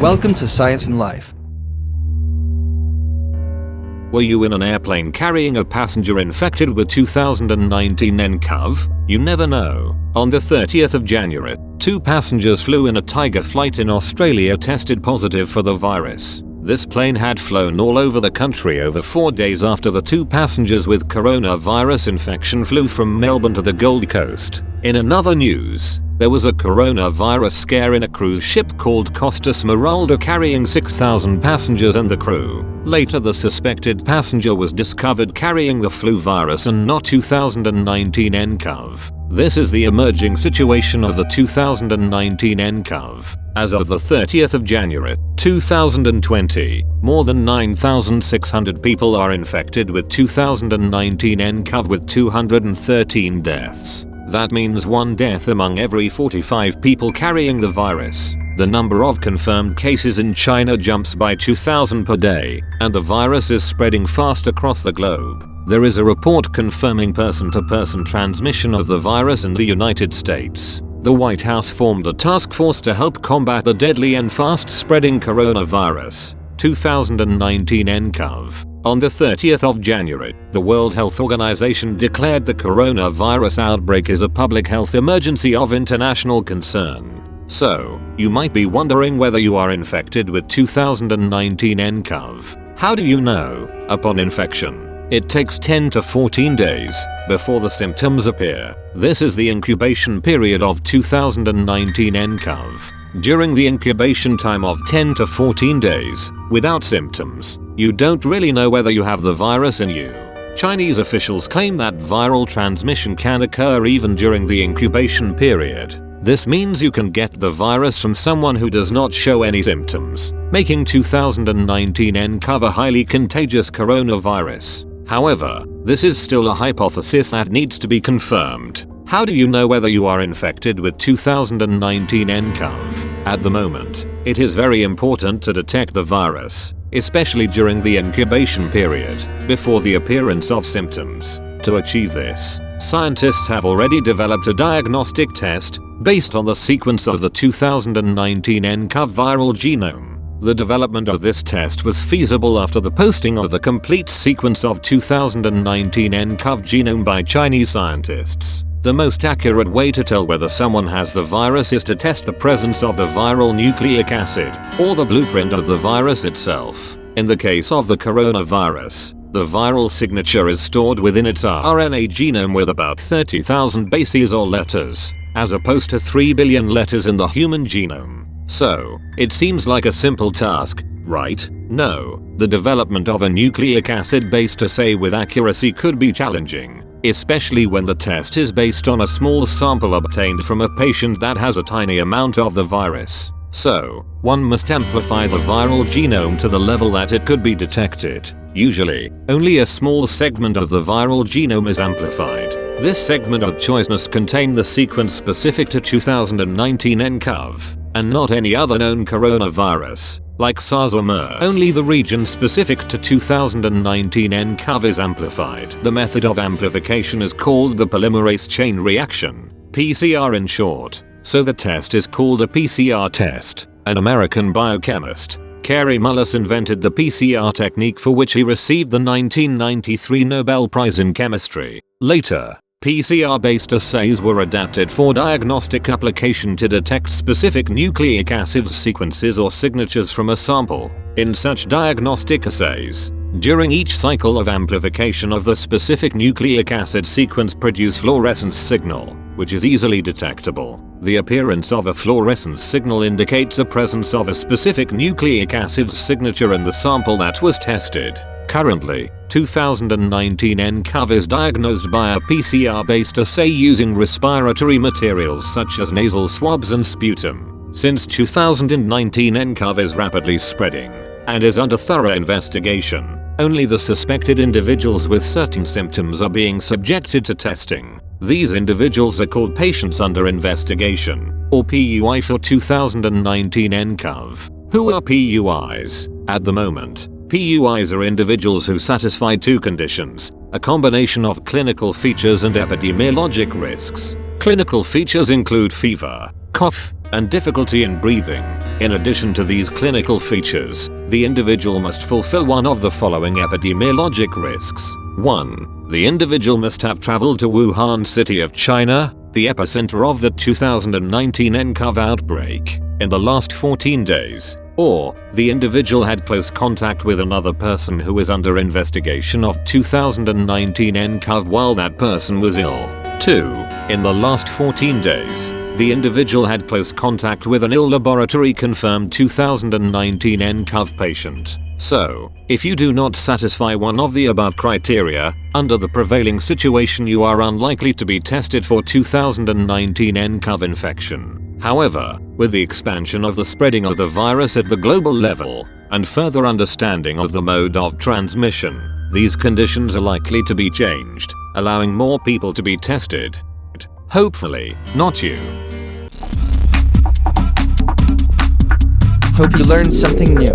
Welcome to Science and Life. Were you in an airplane carrying a passenger infected with 2019 nCoV? You never know. On the 30th of January, 2 passengers flew in a Tiger flight in Australia tested positive for the virus. This plane had flown all over the country over 4 days after the 2 passengers with coronavirus infection flew from Melbourne to the Gold Coast. In another news, there was a coronavirus scare in a cruise ship called Costa Smeralda carrying 6,000 passengers and the crew. Later the suspected passenger was discovered carrying the flu virus and not 2019 nCoV. This is the emerging situation of the 2019 nCoV. As of the 30th of January, 2020, more than 9,600 people are infected with 2019 nCoV with 213 deaths. That means 1 death among every 45 people carrying the virus. The number of confirmed cases in China jumps by 2,000 per day, and the virus is spreading fast across the globe. There is a report confirming person-to-person transmission of the virus in the United States. The White House formed a task force to help combat the deadly and fast-spreading coronavirus, 2019 nCoV. On the 30th of January, the World Health Organization declared the coronavirus outbreak is a public health emergency of international concern. So, you might be wondering whether you are infected with 2019 nCoV. How do you know? Upon infection, it takes 10 to 14 days before the symptoms appear. This is the incubation period of 2019 nCoV. During the incubation time of 10 to 14 days, without symptoms, you don't really know whether you have the virus in you. Chinese officials claim that viral transmission can occur even during the incubation period. This means you can get the virus from someone who does not show any symptoms, making 2019 nCoV a highly contagious coronavirus. However, this is still a hypothesis that needs to be confirmed. How do you know whether you are infected with 2019 nCoV? At the moment, it is very important to detect the virus, especially during the incubation period, before the appearance of symptoms. To achieve this, scientists have already developed a diagnostic test based on the sequence of the 2019 nCoV viral genome. The development of this test was feasible after the posting of the complete sequence of 2019 nCoV genome by Chinese scientists. The most accurate way to tell whether someone has the virus is to test the presence of the viral nucleic acid, or the blueprint of the virus itself. In the case of the coronavirus, the viral signature is stored within its RNA genome with about 30,000 bases or letters, as opposed to 3 billion letters in the human genome. So, it seems like a simple task, right? No, the development of a nucleic acid-based assay with accuracy could be challenging, especially when the test is based on a small sample obtained from a patient that has a tiny amount of the virus. So, one must amplify the viral genome to the level that it could be detected. Usually, only a small segment of the viral genome is amplified. This segment of choice must contain the sequence specific to 2019 nCoV, and not any other known coronavirus, like SARS or MERS. Only the region specific to 2019 nCoV is amplified. The method of amplification is called the polymerase chain reaction, PCR in short, so the test is called a PCR test. An American biochemist, Kary Mullis, invented the PCR technique for which he received the 1993 Nobel Prize in Chemistry. Later, PCR-based assays were adapted for diagnostic application to detect specific nucleic acid sequences or signatures from a sample. In such diagnostic assays, during each cycle of amplification of the specific nucleic acid sequence produce fluorescence signal, which is easily detectable. The appearance of a fluorescence signal indicates the presence of a specific nucleic acid signature in the sample that was tested. Currently, 2019 nCoV is diagnosed by a PCR-based assay using respiratory materials such as nasal swabs and sputum. Since 2019 nCoV is rapidly spreading and is under thorough investigation, only the suspected individuals with certain symptoms are being subjected to testing. These individuals are called patients under investigation, or PUI, for 2019 nCoV. Who are PUIs? At the moment, PUIs are individuals who satisfy 2 conditions, a combination of clinical features and epidemiologic risks. Clinical features include fever, cough, and difficulty in breathing. In addition to these clinical features, the individual must fulfill one of the following epidemiologic risks. 1. The individual must have traveled to Wuhan city of China, the epicenter of the 2019 nCoV outbreak, in the last 14 days, or the individual had close contact with another person who is under investigation of 2019 nCoV while that person was ill. 2. In the last 14 days, the individual had close contact with an ill laboratory confirmed 2019 nCoV patient. So, if you do not satisfy one of the above criteria, under the prevailing situation you are unlikely to be tested for 2019 nCoV infection. However, with the expansion of the spreading of the virus at the global level, and further understanding of the mode of transmission, these conditions are likely to be changed, allowing more people to be tested. Hopefully, not you. Hope you learned something new.